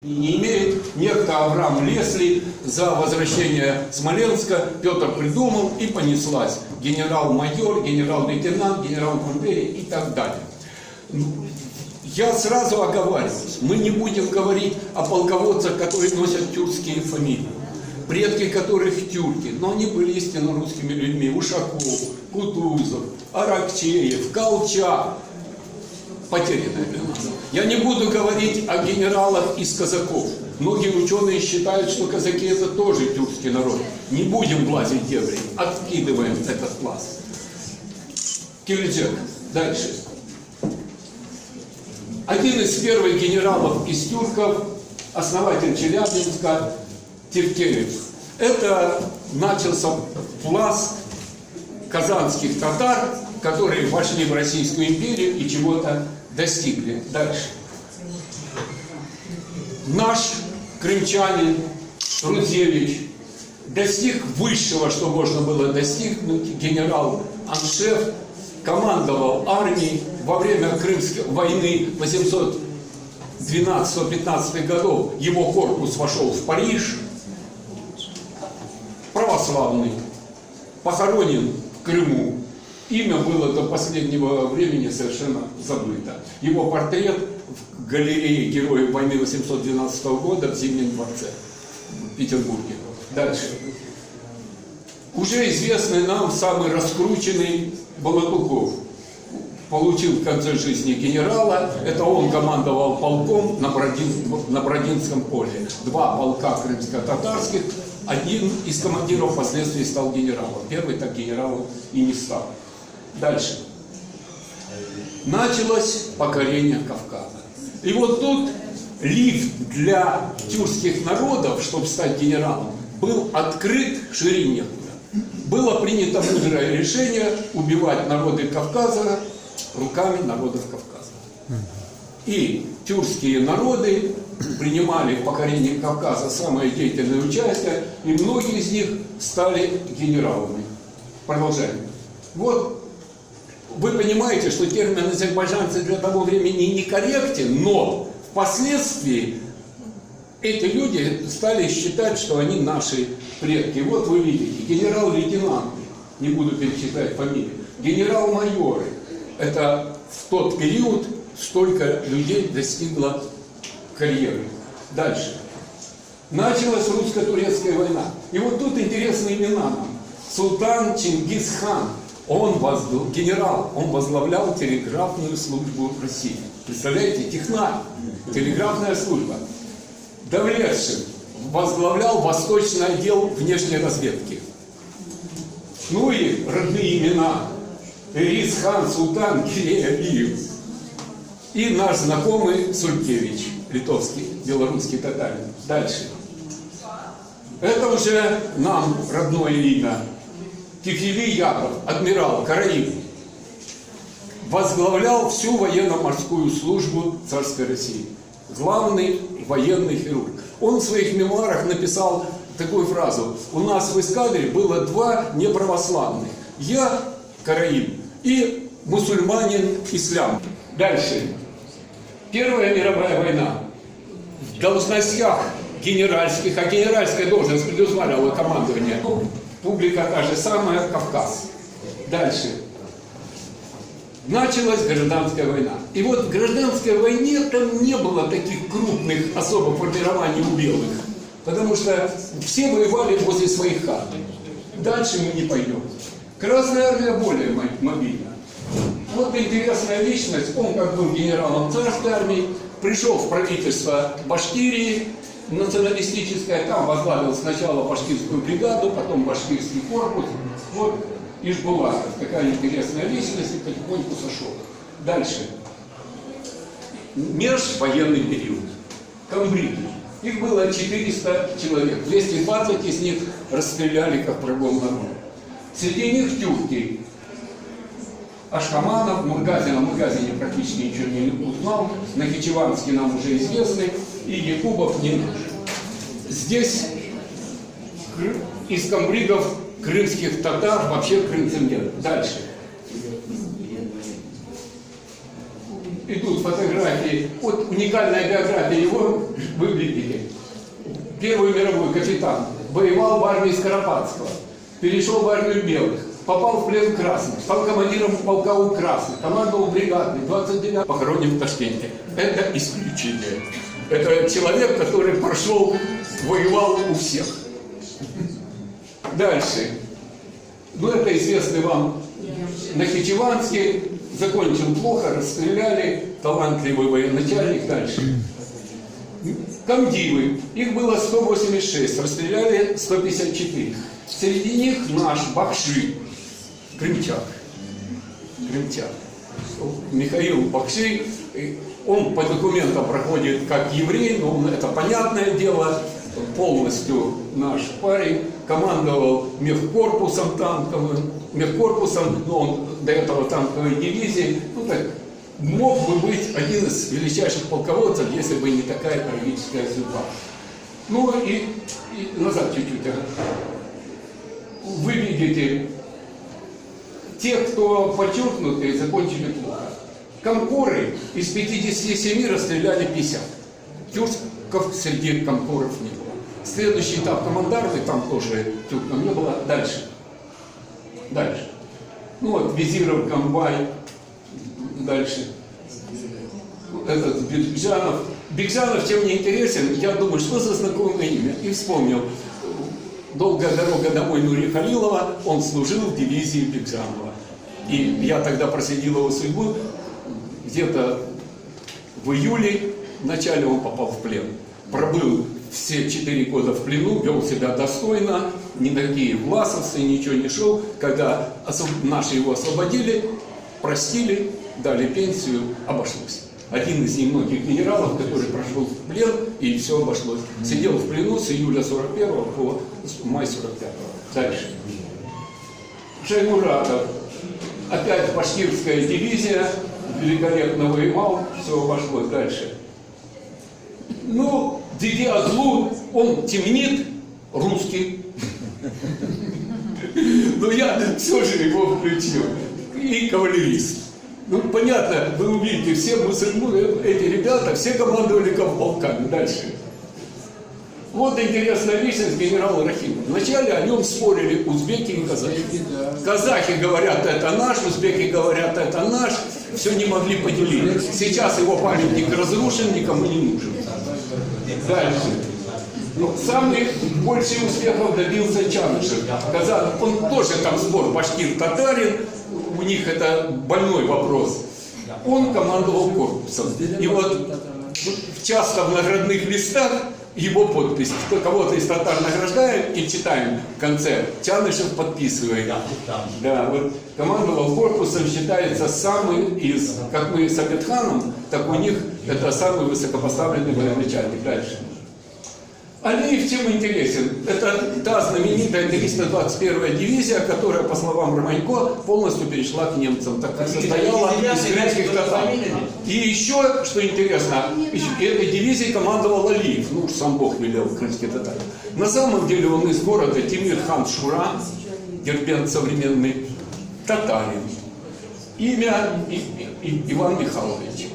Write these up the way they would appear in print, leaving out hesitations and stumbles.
Не имеет некто Авраам Лесли за возвращение Смоленска. Петр придумал, и понеслась. Генерал-майор, генерал-лейтенант, генерал-губернатор и так далее. Я сразу оговариваюсь, мы не будем говорить о полководцах, которые носят тюркские фамилии, предки которых тюрки, но они были истинно русскими людьми. Ушаков, Кутузов, Аракчеев, Колчак. Потерянное для нас. Я не буду говорить о генералах из казаков. Многие ученые считают, что казаки это тоже тюркский народ. Не будем влазить в дебри, откидываем этот класс. Килиджек. Дальше. Один из первых генералов из тюрков, основатель Челябинска, Тевкелев. Это начался пласт казанских татар, которые вошли в Российскую империю и чего-то достигли. Дальше. Наш крымчанин Рудзевич достиг высшего, что можно было достигнуть. Генерал-аншеф командовал армией во время Крымской войны 812-115 годов. Его корпус вошел в Париж. Православный. Похоронен в Крыму. Имя было до последнего времени совершенно забыто. Его портрет в галерее Героев войны 812 года в Зимнем дворце в Петербурге. Дальше. Уже известный нам самый раскрученный Балатуков. Получил в конце жизни генерала. Это он командовал полком на Бородинском поле. 2 полка крымско-татарских. Один из командиров впоследствии стал генералом. Первый так генералом и не стал. Дальше. Началось покорение Кавказа. И вот тут лифт для тюркских народов, чтобы стать генералом, был открыт шире некуда. Было принято мудрое решение убивать народы Кавказа руками народов Кавказа. И тюркские народы принимали в покорении Кавказа самое деятельное участие, и многие из них стали генералами. Продолжаем. Вот. Вы понимаете, что термин азербайджанцы для того времени некорректен, но впоследствии эти люди стали считать, что они наши предки. Вот вы видите, генерал-лейтенанты, не буду перечислять фамилии, генерал-майоры. Это в тот период столько людей достигло карьеры. Дальше. Началась русско-турецкая война. И вот тут интересные имена нам. Султан Чингисхан. Он генерал, он возглавлял телеграфную службу России. Представляете, технарь, телеграфная служба. Давлетшин возглавлял восточный отдел внешней разведки. Ну и родные имена. Эрис хан Султан Гирей Алиев. И наш знакомый Сулькевич, литовский, белорусский татарин. Дальше. Это уже нам родное имя. Кефили Яков, адмирал, Караим, возглавлял всю военно-морскую службу царской России. Главный военный хирург. Он в своих мемуарах написал такую фразу: у нас в эскадре было 2 неправославных. Я, Караим, и мусульманин Ислам. Дальше. Первая мировая война. В должностях генеральских, а генеральская должность предусматривала командование. Публика та же самая, Кавказ. Дальше. Началась гражданская война. И вот в гражданской войне там не было таких крупных особо формирований у белых. Потому что все воевали возле своих хат. Дальше мы не пойдем. Красная армия более мобильна. Вот интересная личность. Он как был генералом царской армии, пришел в правительство Башкирии, националистическая, там возглавил сначала башкирскую бригаду, потом башкирский корпус. Вот Ишбулатов, такая интересная личность, и потихоньку сошел. Дальше. Межвоенный период. Камбриги. Их было 400 человек. 220 из них расстреляли как врагов народа. Среди них тюрки. Ашхаманов, Мургазин, о Мургазине практически ничего не узнал, Нахичеванский нам уже известный, и Якубов не наш. Здесь из камбригов крымских татар вообще крымцев нет. Дальше. идут фотографии. Вот уникальная биография его, вы видите. Первый мировой капитан, воевал в армии Скоропадского, перешел в армию белых, попал в плен красных, стал командиром полка у красных, командовал бригадой, 29 похоронен в Ташкенте. Это исключение. Это человек, который прошел, воевал у всех. Дальше. Ну, это известный вам Нахичеванский, закончил плохо, расстреляли, талантливый военачальник. Дальше. Комдивы, их было 186, расстреляли 154. Среди них наш Бахши, крымчак. Михаил Бахши, он по документам проходит как еврей, но это понятное дело, полностью наш парень, командовал мехкорпусом танковым, но он до этого танковой дивизии, ну так, мог бы быть один из величайших полководцев, если бы не такая трагическая судьба. Ну и назад чуть-чуть. Вы видите, те, кто подчеркнуты, закончили плохо. Комкоры из 57 расстреляли 50. Тюрков среди комкоров не было. Следующий этап командарты, там тоже тюрков не было. Дальше. Ну вот Визиров, Камбай. Дальше. Этот Бекжанов. Бекжанов чем не интересен, я думаю, что за знакомое имя. И вспомнил. Долгая дорога домой Нури Халилова, он служил в дивизии Бекжанова. И я тогда проследил его судьбу. Где-то в июле, в начале он попал в плен. Пробыл все 4 года в плену, вел себя достойно, ни на какие власовцы, ничего не шел. Когда наши его освободили, простили, дали пенсию, обошлось. Один из немногих генералов, который прошел в плен, и все обошлось. Сидел в плену с июля 41 по май 45. Дальше. Шаймуратов. Опять башкирская дивизия, великолепно воевал, все обошлось. Дальше. Ну, Диди Азлу, он темнит, русский. Но я все же его включил. И кавалерист. Ну, понятно, вы увидите, все мусульмане, эти ребята, все командовали полками. Дальше. Вот интересная личность генерала Рахимова. Вначале о нем спорили узбеки и казахи. Казахи говорят, это наш, узбеки говорят, это наш. Все не могли поделить. Сейчас его памятник разрушен, никому не нужен. Дальше. Но самый больше успехов добился Чанышев. Казах, он тоже там спор башкир-татарин. У них это больной вопрос. Он командовал корпусом. И вот часто в наградных листах его подпись. Кого-то из татар награждают и читаем в конце. Чанышев подписывает. Да, вот командовал корпусом, считается самым из, как мы с Абедханом, так у них это самый высокопоставленный военачальник. Дальше. Алиев чем интересен? Это та знаменитая 321-я дивизия, которая, по словам Романько, полностью перешла к немцам, так как состояла из крымских татар. И еще, что интересно, этой дивизией командовал Алиев, ну уж сам Бог велел крымских татар. На самом деле он из города Тимир-хан Шура, Дербент современный, татарин. Имя Иван Михайлович.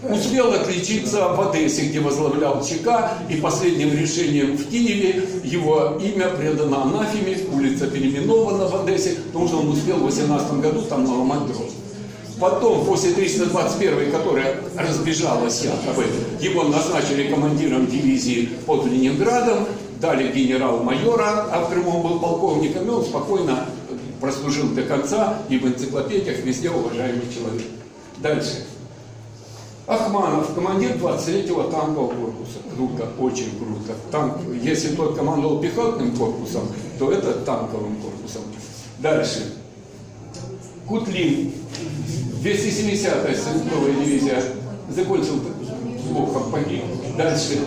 Успел отличиться в Одессе, где возглавлял ЧК, и последним решением в Киеве его имя предано анафеме, улица переименована в Одессе, потому что он успел в 18 году там наломать дров. Потом, после 321-й, которая разбежалась якобы, его назначили командиром дивизии под Ленинградом, дали генерал-майора, а в Крыму он был полковником, и он спокойно прослужил до конца, и в энциклопедиях везде уважаемый человек. Дальше. Ахманов, командир 23-го танкового корпуса. Круто, очень круто. Если тот командовал пехотным корпусом, то это танковым корпусом. Дальше. Кутлин, 270-я стрелковая дивизия, закончил плохо, погиб. Дальше.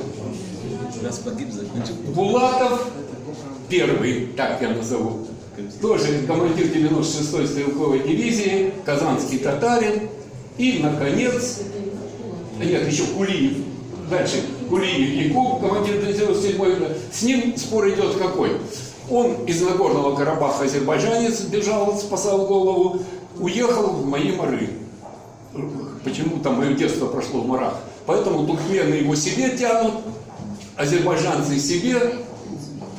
Булатов, первый, так я назову, тоже командир 96-й стрелковой дивизии, казанский татарин. И, наконец, нет, еще Кулиев. Дальше. Кулиев Якуб, командир 97-й. С ним спор идет какой? Он из Нагорного Карабаха, азербайджанец, бежал, спасал голову, уехал в мои моры. почему-то мое детство прошло в Марах. Поэтому туркмены его себе тянут, азербайджанцы себе.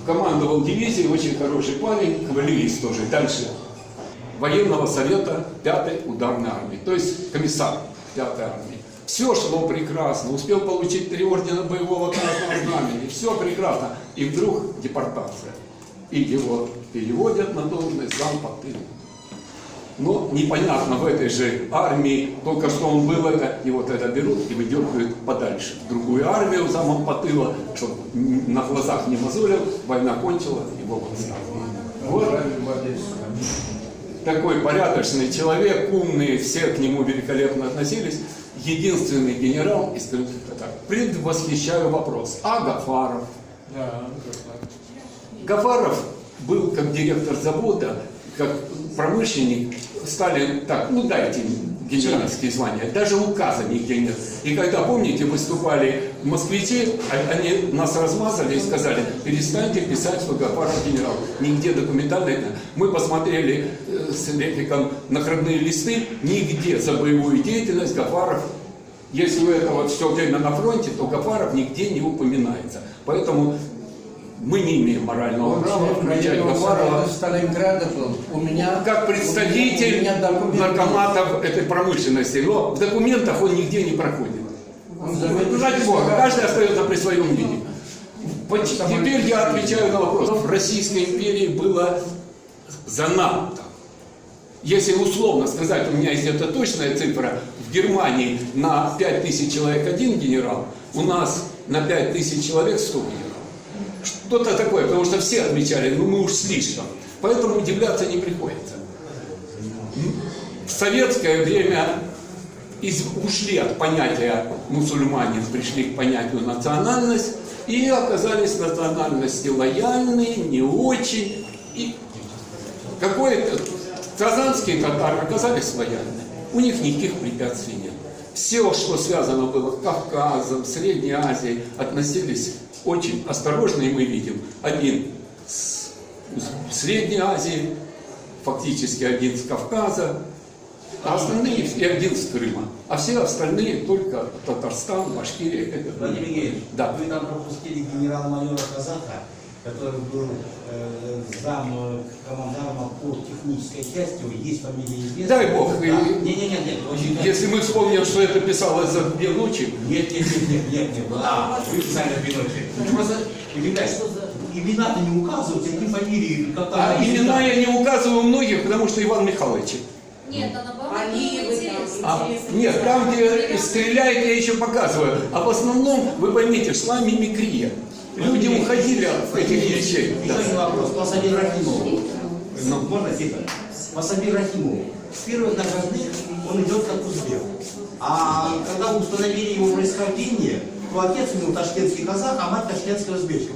Командовал дивизией, очень хороший парень, кавалерист тоже. Дальше. Военного совета 5-й ударной армии, то есть комиссар 5-й армии. Все шло прекрасно, успел получить 3 ордена боевого красного знамени, все прекрасно. И вдруг депортация. И его переводят на должность зампоты. Но непонятно, в этой же армии, только что он был это, и вот это берут и выдергивают подальше. В другую армию замом потыла, чтобы на глазах не мозолил, война кончила, его подставили. Вот такой порядочный человек, умный, все к нему великолепно относились. Единственный генерал из крымских татар. Предвосхищаю вопрос. А Гафаров? Да, Гафаров был как директор завода, как промышленник. Сталин так, ну дайте генеральские звания. Даже указа нигде нет. И когда, помните, выступали москвичи, они нас размазали и сказали: перестаньте писать, что Гафаров генерал. Нигде документально это. Мы посмотрели с Репиком наградные листы, нигде за боевую деятельность Гафаров, если у этого все время на фронте, то Гафаров нигде не упоминается. Поэтому мы не имеем морального права включать Гафарова у меня, как представитель наркоматов этой промышленности. Но в документах он нигде не проходит. Ради Бога, каждый остается при своем мнении. Теперь я отвечаю на вопрос. В Российской империи было занадто. Если условно сказать, у меня есть это точная цифра, в Германии на 5000 человек 1 генерал, у нас на 5000 человек 100 генералов. Что-то такое, потому что все отмечали, ну мы уж слишком. Поэтому удивляться не приходится. В советское время ушли от понятия мусульманин, пришли к понятию национальность и оказались национальности лояльные, не очень. И какой-то казанские татары оказались лояльны. У них никаких препятствий нет. Все, что связано было с Кавказом, Средней Азией, относились очень осторожно, и мы видим один с Средней Азии, фактически один с Кавказа, а остальные и один с Крыма. А все остальные только Татарстан, Башкирия. Владимир Евгеньевич, да. Вы там пропустили генерала-майора Казаха, который был зам командарма по технической части, есть фамилия известная. Дай Бог. Да. Нет. Если мы вспомним, что это писалось за 2 ночи. Нет. Вы писали 2 ночи. Просто имена-то не указывают, какие фамилии, как там. А имена я не указываю многих, потому что Иван Михайлович. Нет, она была Нет, там, где стреляет, я еще показываю. А в основном, вы поймите, шла мимикрия. Люди уходили от этих вещей. Еще один вопрос. По Сабиру Рахимову. Можно тихо? По Сабиру Рахимову. С первых наградных он идет как узбек. А когда установили его происхождение, то отец у него ташкентский казах, а мать ташкентская узбечка.